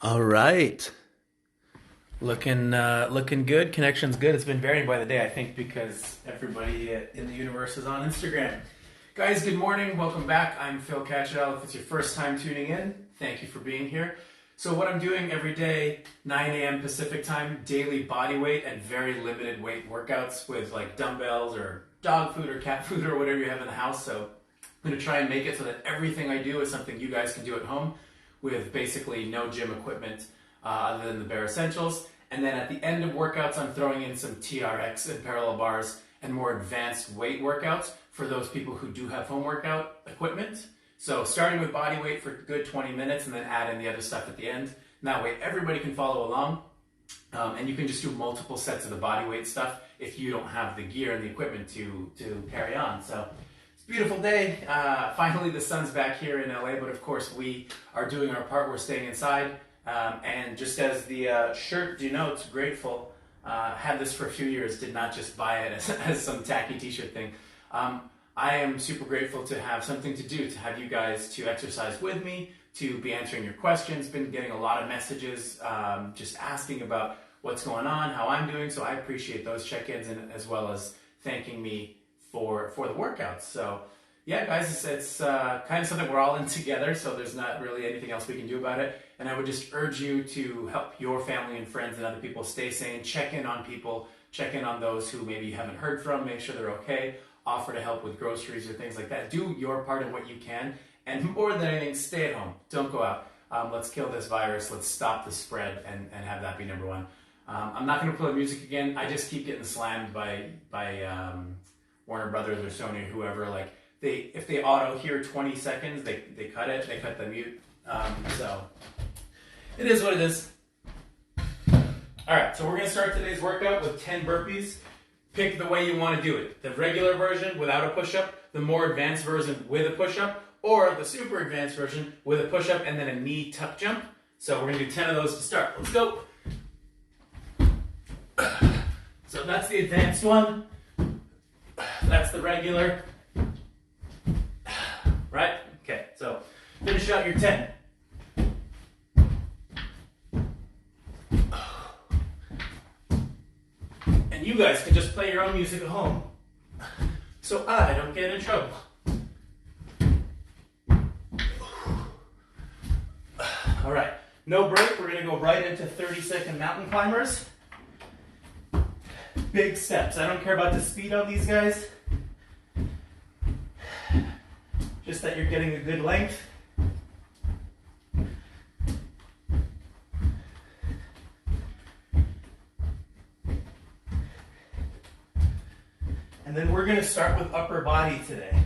All right. Looking good. Connection's good. It's been varying by the day, I think, because everybody in the universe is on Instagram. Guys, good morning. Welcome back. I'm Phil Catchell. If it's your first time tuning in, thank you for being here. So what I'm doing every day, 9 a.m. Pacific time, daily body weight and very limited weight workouts with like dumbbells or dog food or cat food or whatever you have in the house. So I'm going to try and make it so that everything I do is something you guys can do at home with basically no gym equipment other than the bare essentials. And then at the end of workouts, I'm throwing in some TRX and parallel bars and more advanced weight workouts for those people who do have home workout equipment. So starting with body weight for a good 20 minutes and then add in the other stuff at the end. And that way everybody can follow along. And you can just do multiple sets of the body weight stuff if you don't have the gear and the equipment to carry on. So it's a beautiful day. Finally, the sun's back here in LA, but of course we are doing our part. We're staying inside. And just as the shirt denotes, grateful, had this for a few years, did not just buy it as some tacky t-shirt thing. I am super grateful to have something to do, to have you guys to exercise with me, to be answering your questions. Been getting a lot of messages just asking about what's going on, how I'm doing, so I appreciate those check-ins, and as well as thanking me for the workouts. So yeah, guys, it's kind of something we're all in together, so there's not really anything else we can do about it. And I would just urge you to help your family and friends and other people stay sane, check in on people, check in on those who maybe you haven't heard from, make sure they're okay, offer to help with groceries or things like that. Do your part in what you can, and more than anything, stay at home. Don't go out. Let's kill this virus. Let's stop the spread and have that be number one. I'm not going to play music again. I just keep getting slammed by Warner Brothers or Sony or whoever. Like, if they auto hear 20 seconds, they cut it. They cut the mute. So it is what it is. All right, so we're going to start today's workout with 10 burpees. Pick the way you want to do it. The regular version without a push-up, the more advanced version with a push-up, or the super advanced version with a push-up and then a knee tuck jump. So we're going to do 10 of those to start. Let's go. So that's the advanced one. That's the regular. Right? Okay, so finish out your 10. And you guys can just play your own music at home, so I don't get in trouble. All right, no break. We're going to go right into 30-second mountain climbers. Big steps. I don't care about the speed on these guys. Just that you're getting a good length. And then we're going to start with upper body today.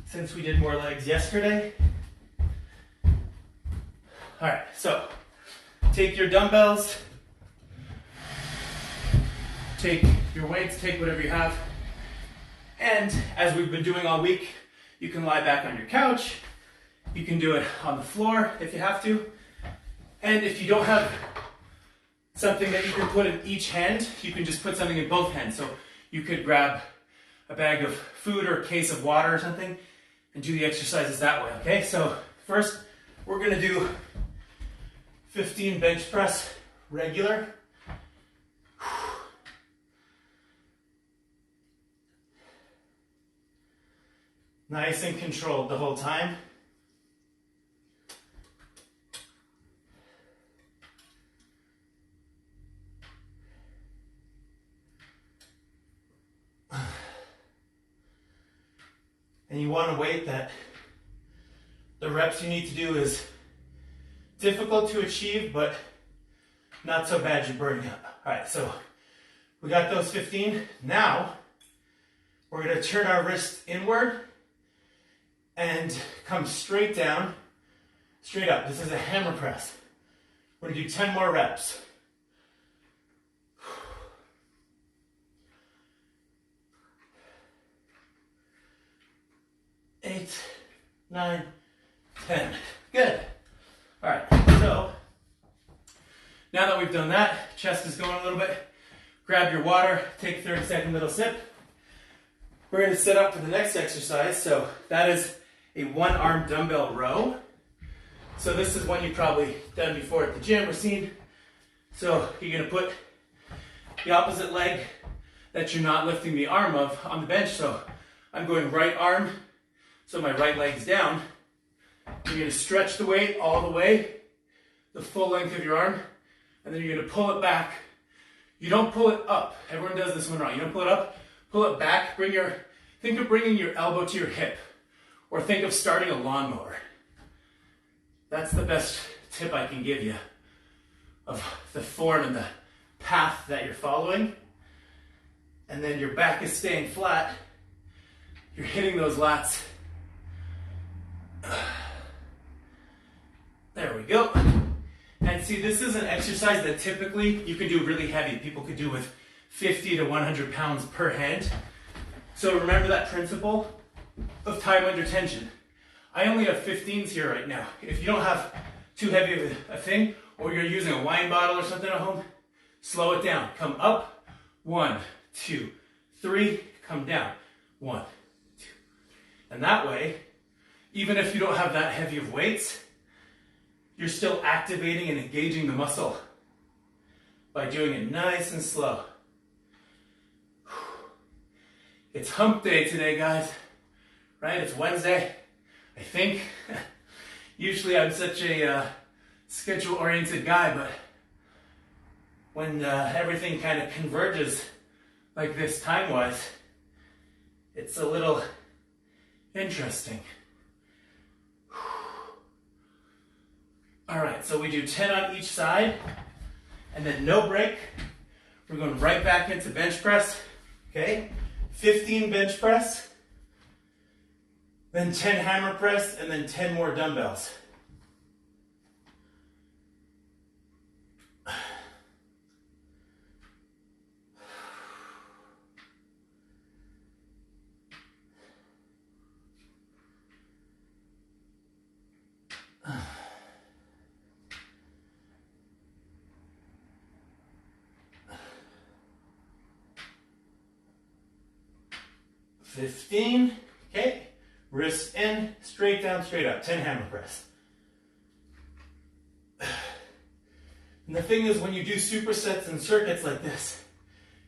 Since we did more legs yesterday. All right, so take your dumbbells, take your weights, take whatever you have. And as we've been doing all week, you can lie back on your couch. You can do it on the floor if you have to. And if you don't have something that you can put in each hand, you can just put something in both hands. So you could grab a bag of food or a case of water or something and do the exercises that way, okay? So first, we're gonna do 15 bench press regular. Nice and controlled the whole time. And you want to wait that the reps you need to do is difficult to achieve, but not so bad you're burning up. All right, so we got those 15. Now, we're going to turn our wrists inward and come straight down, straight up. This is a hammer press. We're going to do 10 more reps. 8, 9, 10. Good. All right, so now that we've done that, chest is going a little bit. Grab your water, take a 30-second little sip. We're going to set up for the next exercise. So that is a one-arm dumbbell row. So this is one you've probably done before at the gym or seen. So you're gonna put the opposite leg that you're not lifting the arm of on the bench. So I'm going right arm, so my right leg's down. You're gonna stretch the weight all the way, the full length of your arm, and then you're gonna pull it back. You don't pull it up. Everyone does this one wrong. You don't pull it up, pull it back. Think of bringing your elbow to your hip, or think of starting a lawnmower. That's the best tip I can give you of the form and the path that you're following. And then your back is staying flat. You're hitting those lats. There we go. And see, this is an exercise that typically you can do really heavy. People could do with 50 to 100 pounds per hand. So remember that principle of time under tension. I only have 15s here right now. If you don't have too heavy of a thing, or you're using a wine bottle or something at home, slow it down. Come up, 1, 2, 3, come down, 1, 2. And that way, even if you don't have that heavy of weights, you're still activating and engaging the muscle by doing it nice and slow. It's hump day today, guys, right? It's Wednesday, I think. Usually I'm such a schedule-oriented guy, but when everything kind of converges like this time-wise, it's a little interesting. All right, so we do 10 on each side, and then no break. We're going right back into bench press, okay? 15 bench press, then 10 hammer press, and then 10 more dumbbells. $15, okay, wrists in, straight down, straight up, 10 hammer press. And the thing is, when you do supersets and circuits like this,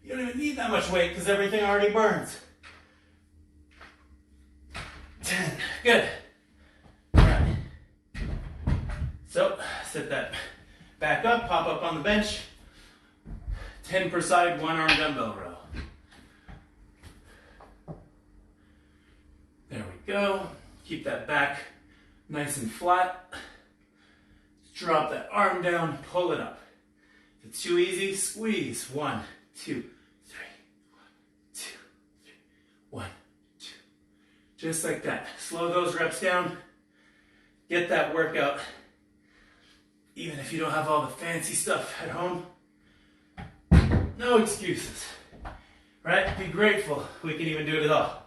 you don't even need that much weight because everything already burns. 10, good. All right. So, set that back up, pop up on the bench. 10 per side, one arm dumbbell row. There we go. Keep that back nice and flat. Drop that arm down, pull it up. If it's too easy, squeeze. 1, 2, 3. 1, 2, 3. 1, 2. Just like that. Slow those reps down. Get that workout. Even if you don't have all the fancy stuff at home, no excuses. Right? Be grateful we can even do it at all.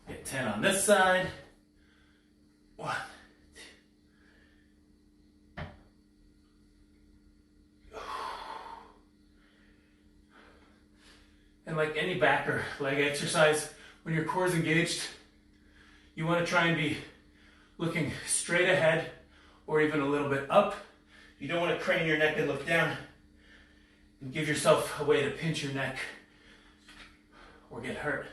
Get 10 on this side. 1, 2. And like any back or leg exercise, when your core is engaged, you want to try and be looking straight ahead or even a little bit up. You don't want to crane your neck and look down and give yourself a way to pinch your neck or get hurt.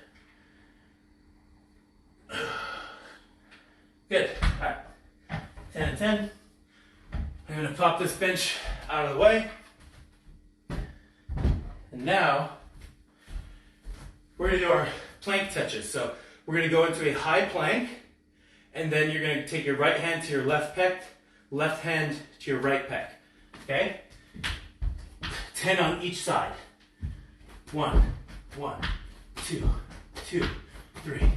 Good. All right. 10 and 10. I'm going to pop this bench out of the way. And now we're going to do our plank touches. So we're going to go into a high plank, and then you're going to take your right hand to your left pec, left hand to your right pec. Okay? 10 on each side. 1, 1, 2, 2, 3,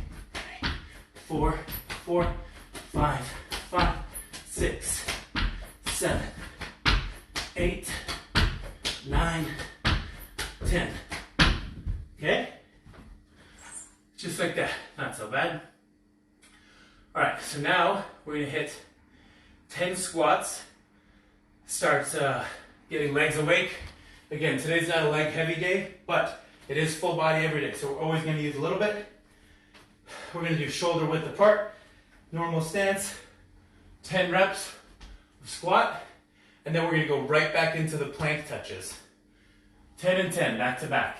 4, 4, 5, 5, 6, 7, 8, 9, 10. Okay? Just like that. Not so bad. All right, so now we're going to hit 10 squats. Start getting legs awake. Again, today's not a leg heavy day, but it is full body every day. So we're always going to use a little bit. We're going to do shoulder width apart, normal stance, 10 reps of squat, and then we're going to go right back into the plank touches. 10 and 10, back to back.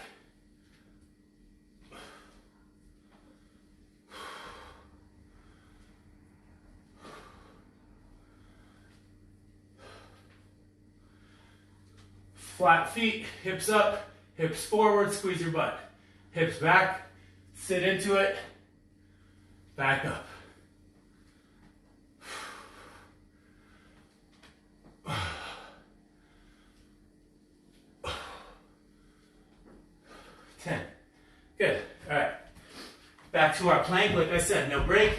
Flat feet, hips up, hips forward, squeeze your butt. Hips back, sit into it, back up. Good. All right. Back to our plank. Like I said, no break.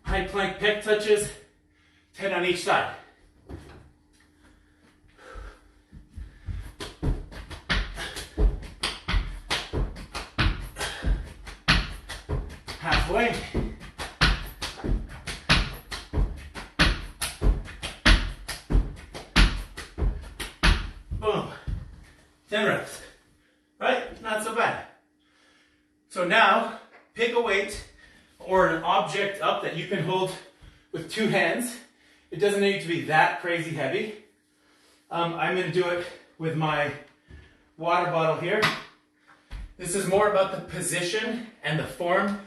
High plank pec touches. 10 on each side. Halfway. Boom. 10 reps. Right? Not so bad. So now, pick a weight or an object up that you can hold with 2 hands. It doesn't need to be that crazy heavy. I'm going to do it with my water bottle here. This is more about the position and the form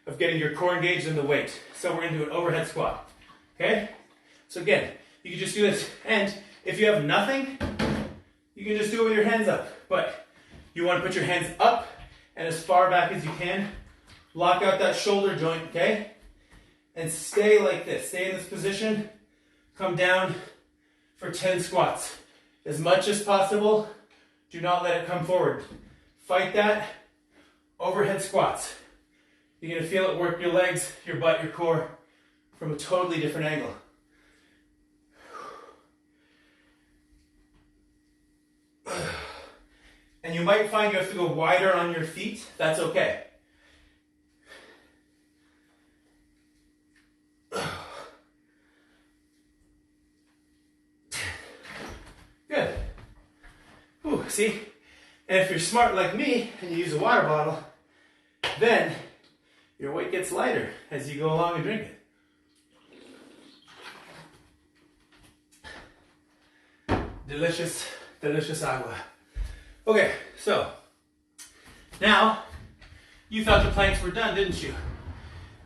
of getting your core engaged in the weight. So we're going to do an overhead squat. Okay? So again, you can just do this. And if you have nothing, you can just do it with your hands up. But you want to put your hands up and as far back as you can. Lock out that shoulder joint, okay? And stay like this. Stay in this position. Come down for 10 squats. As much as possible. Do not let it come forward. Fight that. Overhead squats. You're going to feel it work your legs, your butt, your core from a totally different angle. And you might find you have to go wider on your feet. That's okay. Good. Ooh, see? And if you're smart like me and you use a water bottle, then your weight gets lighter as you go along and drink it. Delicious, delicious agua. Okay, so now you thought the planks were done, didn't you?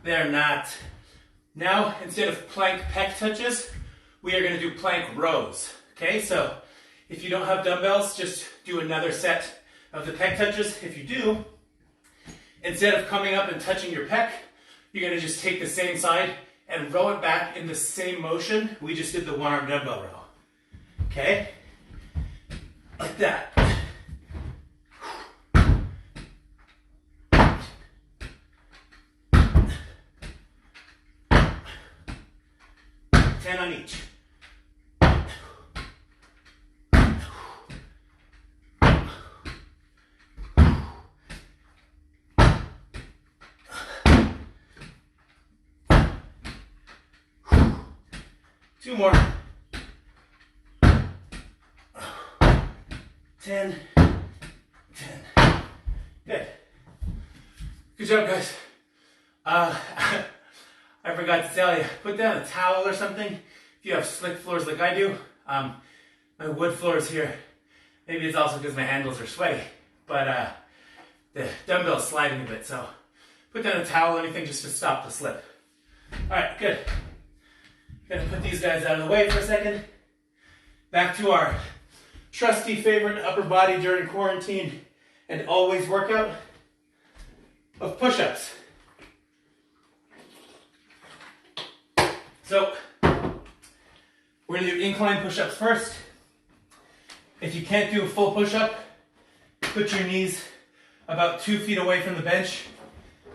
They're not. Now, instead of plank pec touches, we are going to do plank rows. Okay, so if you don't have dumbbells, just do another set of the pec touches. If you do, instead of coming up and touching your pec, you're going to just take the same side and row it back in the same motion. We just did the one-arm dumbbell row. Okay? Like that. 10 on each. Two more. 10. 10. Good. Good job, guys. I forgot to tell you, put down a towel or something if you have slick floors like I do. My wood floors here, maybe it's also because my handles are sweaty, but the dumbbell's sliding a bit, so put down a towel or anything just to stop the slip. Alright, good. Gonna put these guys out of the way for a second. Back to our trusty favorite upper body during quarantine and always workout of push-ups. So, we're going to do incline push-ups first. If you can't do a full push-up, put your knees about 2 feet away from the bench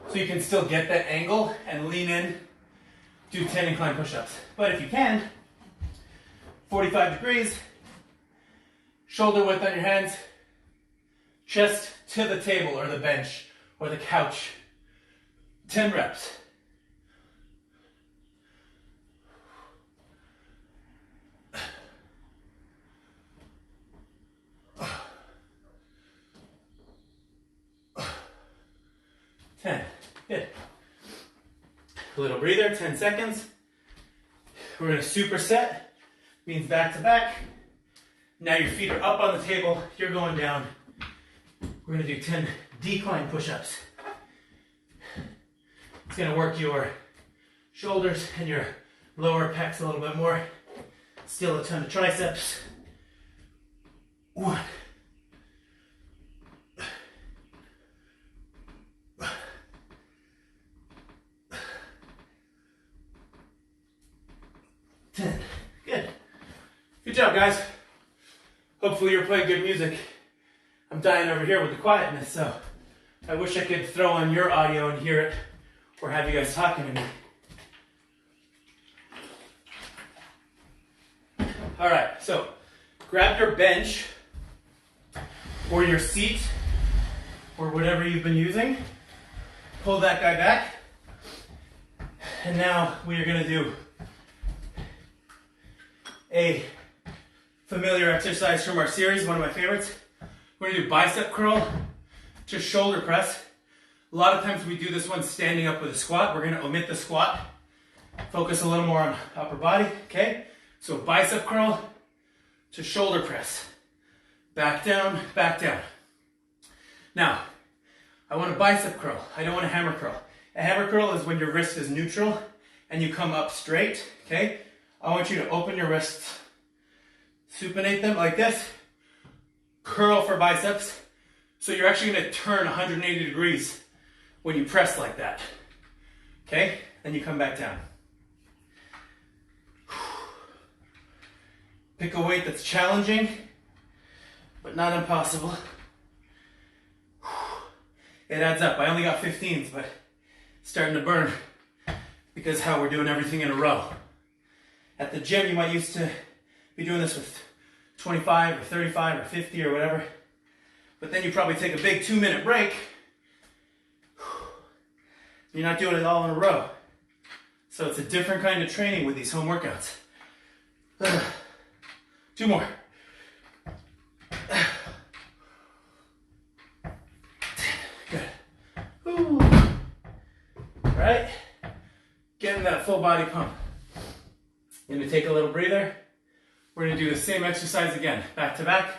so you can still get that angle and lean in. Do 10 incline push-ups. But if you can, 45 degrees, shoulder width on your hands, chest to the table or the bench or the couch. 10 reps. Good. A little breather, 10 seconds. We're gonna superset, means back to back. Now your feet are up on the table, you're going down. We're gonna do 10 decline push-ups. It's gonna work your shoulders and your lower pecs a little bit more. Still a ton of triceps. 1. 10. Good. Good job, guys. Hopefully you're playing good music. I'm dying over here with the quietness, so I wish I could throw on your audio and hear it, or have you guys talking to me. All right, so grab your bench or your seat or whatever you've been using. Pull that guy back. And now we are gonna do a familiar exercise from our series, one of my favorites. We're gonna do bicep curl to shoulder press. A lot of times we do this one standing up with a squat. We're gonna omit the squat. Focus a little more on upper body, okay? So bicep curl to shoulder press. Back down, back down. Now, I want a bicep curl. I don't want a hammer curl. A hammer curl is when your wrist is neutral and you come up straight, okay? I want you to open your wrists, supinate them like this, curl for biceps. So you're actually gonna turn 180 degrees when you press like that, okay? Then you come back down. Pick a weight that's challenging, but not impossible. It adds up. I only got 15s, but it's starting to burn because how we're doing everything in a row. At the gym, you might used to be doing this with 25 or 35 or 50 or whatever, but then you probably take a big 2-minute break. You're not doing it all in a row. So it's a different kind of training with these home workouts. 2 more. Good. Ooh. All right. Getting that full body pump. You're gonna take a little breather. We're gonna do the same exercise again, back to back.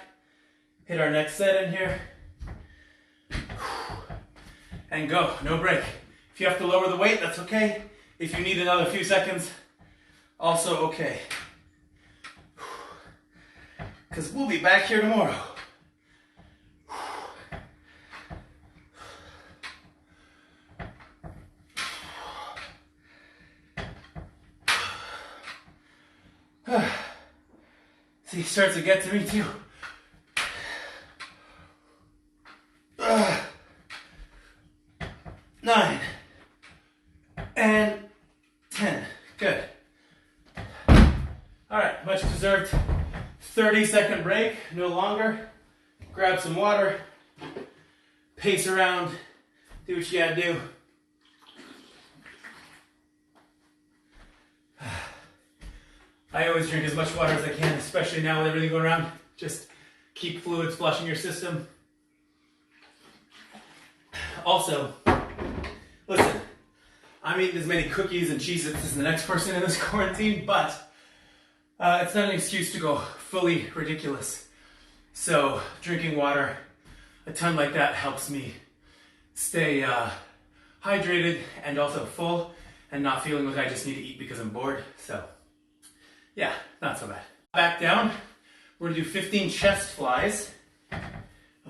Hit our next set in here. And go, no break. If you have to lower the weight, that's okay. If you need another few seconds, also okay. Because we'll be back here tomorrow. See, it starts to get to me too. 9 and 10. Good. All right, much deserved 30-second break, no longer. Grab some water, pace around, do what you gotta do. I always drink as much water as I can, especially now with everything going around. Just keep fluids flushing your system. Also, listen, I'm eating as many cookies and Cheez-Its as the next person in this quarantine, but it's not an excuse to go fully ridiculous. So drinking water, a ton like that, helps me stay hydrated and also full and not feeling like I just need to eat because I'm bored. So yeah, not so bad. Back down, we're gonna do 15 chest flies,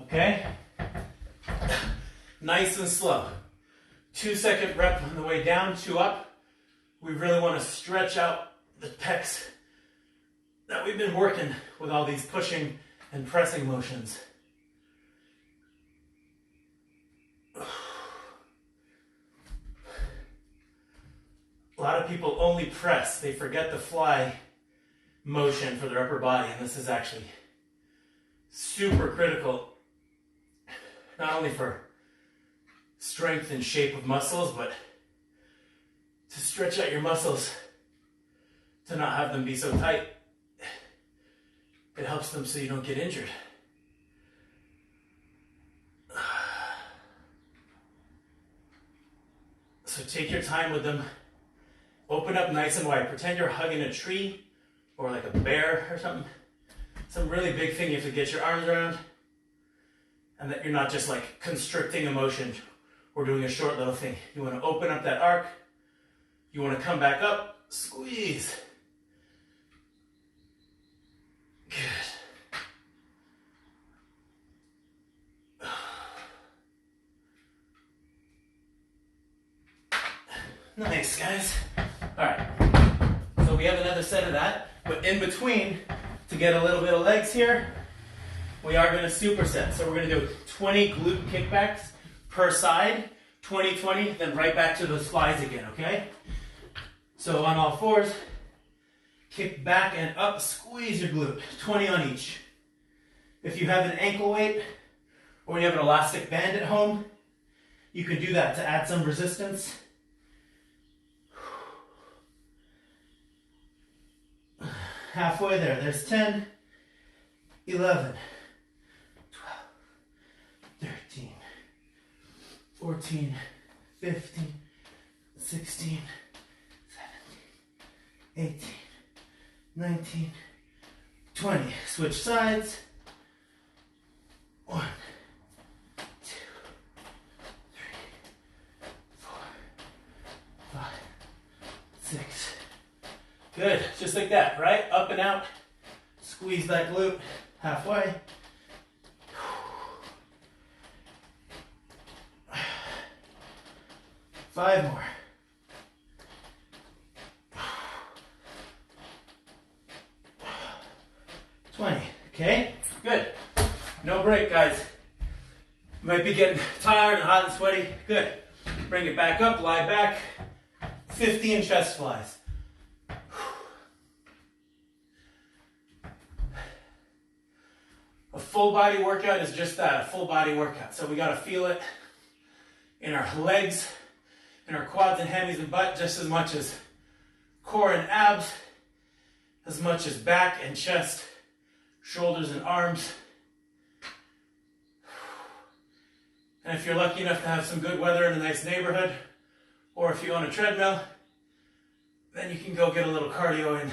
okay? Nice and slow. 2-second rep on the way down, 2 up. We really wanna stretch out the pecs that we've been working with all these pushing and pressing motions. A lot of people only press, they forget the fly motion for their upper body, and this is actually super critical, not only for strength and shape of muscles, but to stretch out your muscles, to not have them be so tight. It helps them so you don't get injured. So take your time with them. Open up nice and wide. Pretend you're hugging a tree or like a bear or something. Some really big thing you have to get your arms around. And that you're not just like constricting emotion or doing a short little thing. You want to open up that arc. You want to come back up. Squeeze. Good. Nice, guys. All right. So we have another set of that. But in between, to get a little bit of legs here, we are going to superset. So we're going to do 20 glute kickbacks per side, 20, 20, then right back to those flies again, okay? So on all fours, kick back and up, squeeze your glute, 20 on each. If you have an ankle weight or you have an elastic band at home, you can do that to add some resistance. Halfway there, there's 10, 11, 13, 14, 15, 16, 17, 18, 19, 20. Switch sides. 1, 2, 3, 4, 5, 6. Good, just like that, right? Up and out. Squeeze that glute halfway. 5 more. 20. Okay, good. No break, guys. You might be getting tired and hot and sweaty. Good. Bring it back up, lie back. 15 chest flies. A full body workout is just that, a full body workout. So we got to feel it in our legs, in our quads and hammies and butt, just as much as core and abs, as much as back and chest, shoulders and arms. And if you're lucky enough to have some good weather in a nice neighborhood, or if you own a treadmill, then you can go get a little cardio in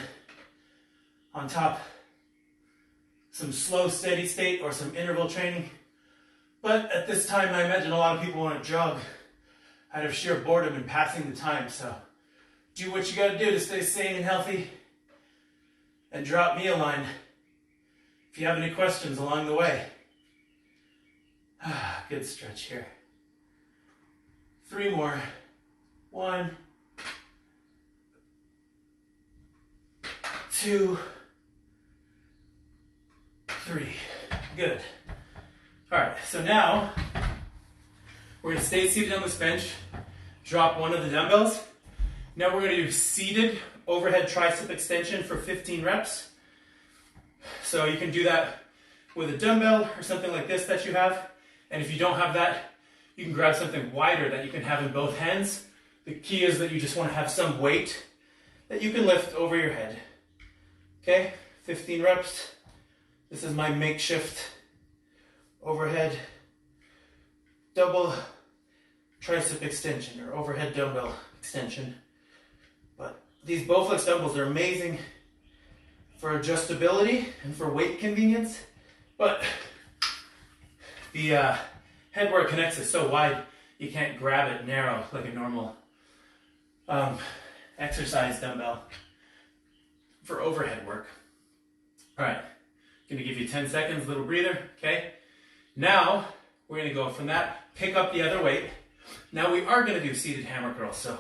on top. Some slow, steady state or some interval training. But at this time, I imagine a lot of people want to jog out of sheer boredom and passing the time. So do what you got to do to stay sane and healthy. And drop me a line if you have any questions along the way. Good stretch here. 3 more. 1, 2, 3. Good. All right, so now we're going to stay seated on this bench, drop one of the dumbbells. Now we're going to do seated overhead tricep extension for 15 reps. So you can do that with a dumbbell or something like this that you have. And if you don't have that, you can grab something wider that you can have in both hands. The key is that you just want to have some weight that you can lift over your head. Okay, 15 reps. This is my makeshift overhead double tricep extension or overhead dumbbell extension. But these Bowflex dumbbells are amazing for adjustability and for weight convenience. But the head where it connects is so wide you can't grab it narrow like a normal exercise dumbbell for overhead work. All right, gonna give you 10 seconds, little breather, okay? Now, we're gonna go from that, pick up the other weight. Now we are gonna do seated hammer curls. So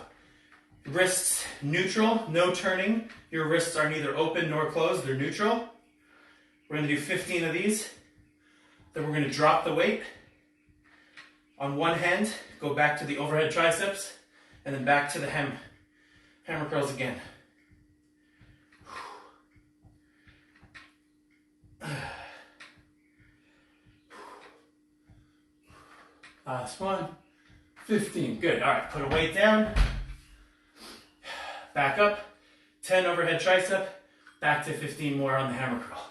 wrists neutral, no turning. Your wrists are neither open nor closed, they're neutral. We're gonna do 15 of these. Then we're gonna drop the weight. On one hand, go back to the overhead triceps, and then back to the hammer curls again. Last one. 15. Good. All right, put a weight down. Back up. 10 overhead tricep. Back to 15 more on the hammer curl.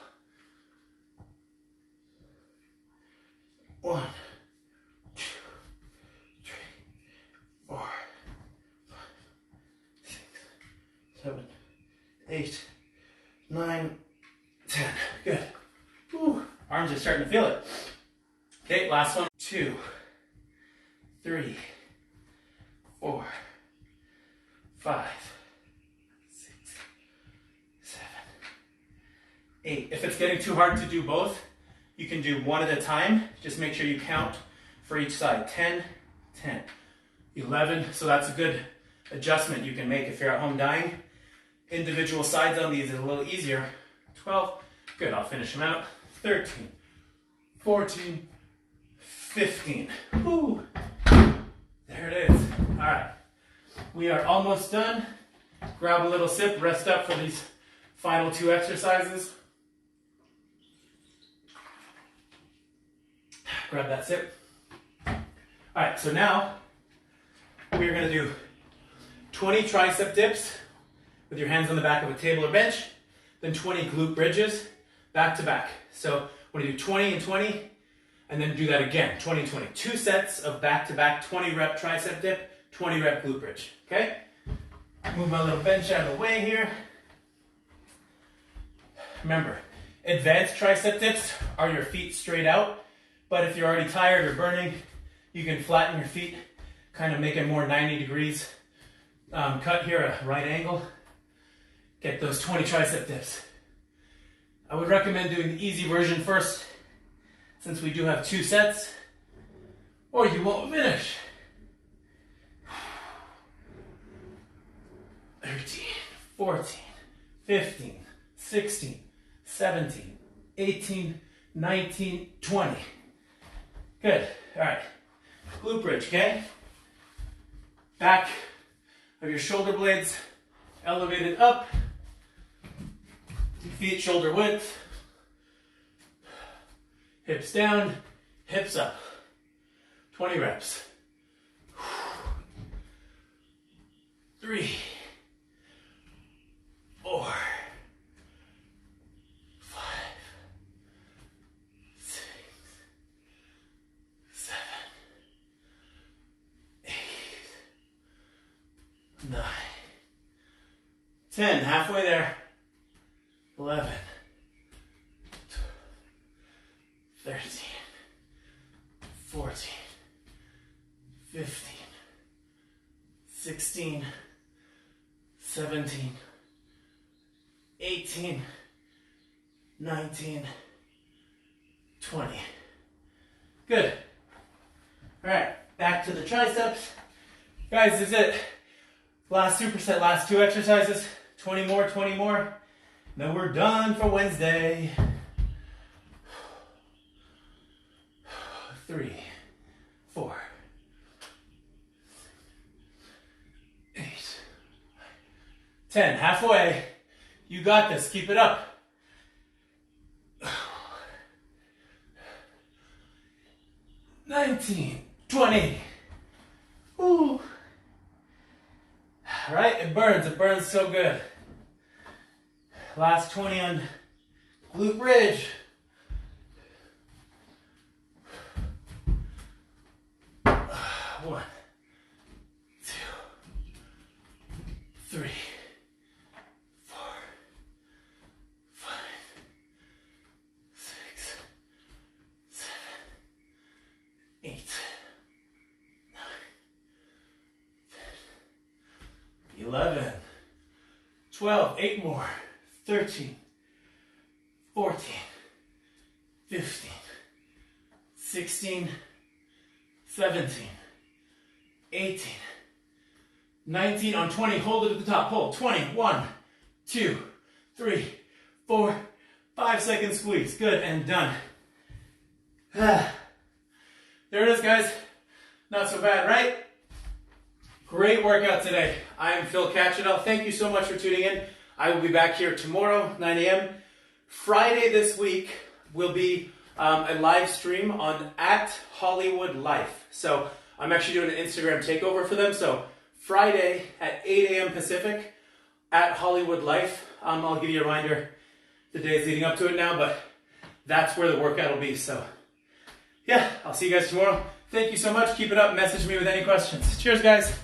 1, 2, 3, 4, 5, 6, 7, 8, 9, 10. Good. Whew. Arms are starting to feel it. Okay, last one. 2, 3, 4, 5, 6, 7, 8. If it's getting too hard to do both, you can do one at a time. Just make sure you count for each side. 10, 10, 11. So that's a good adjustment you can make if you're at home dying. Individual sides on these is a little easier. 12. Good, I'll finish them out. 13, 14, 15. Woo. There it is. All right. We are almost done. Grab a little sip, rest up for these final 2 exercises. Grab that sip. All right, so now we're going to do 20 tricep dips with your hands on the back of a table or bench, then 20 glute bridges back to back. So we're going to do 20 and 20, and then do that again, 20 and 20. 2 sets of back-to-back 20 rep tricep dip, 20 rep glute bridge, okay? Move my little bench out of the way here. Remember, advanced tricep dips are your feet straight out, but if you're already tired or burning, you can flatten your feet, kind of make a more 90 degrees cut here, a right angle. Get those 20 tricep dips. I would recommend doing the easy version first, since we do have 2 sets, or you won't finish. 13, 14, 15, 16, 17, 18, 19, 20. Good. All right. Glute bridge, okay? Back of your shoulder blades elevated up. Feet shoulder width. Hips down, hips up. 20 reps. 3, 4, 5, 6, 7, 8, 9, 10. Halfway there. 11, 13, 14, 15, 16, 17, 18, 19, 20. Good. All right, back to the triceps. Guys, this is it. Last superset, last 2 exercises. 20 more, 20 more. Then we're done for Wednesday. 3, 4, 8, 10. Halfway. You got this. Keep it up. 19, 20. Ooh. All right, it burns. It burns so good. Last 20 on glute bridge. 1, 2, 3, 4, 5, 6, 7, 8, 9, 10, 11, 12, 8 more. 13, 14, 15, 16, 17, 18, 19 on 20. Hold it at the top. Hold. 20. 1, 2, 3, 4, 5 second squeeze. Good and done. There it is, guys. Not so bad, right? Great workout today. I am Phil Catchedall. Thank you so much for tuning in. I will be back here tomorrow, 9 a.m. Friday this week will be a live stream on @Hollywood Life. So I'm actually doing an Instagram takeover for them. So Friday at 8 a.m. Pacific @Hollywood Life. I'll give you a reminder the days leading up to it now, but that's where the workout will be. So yeah, I'll see you guys tomorrow. Thank you so much. Keep it up. Message me with any questions. Cheers, guys.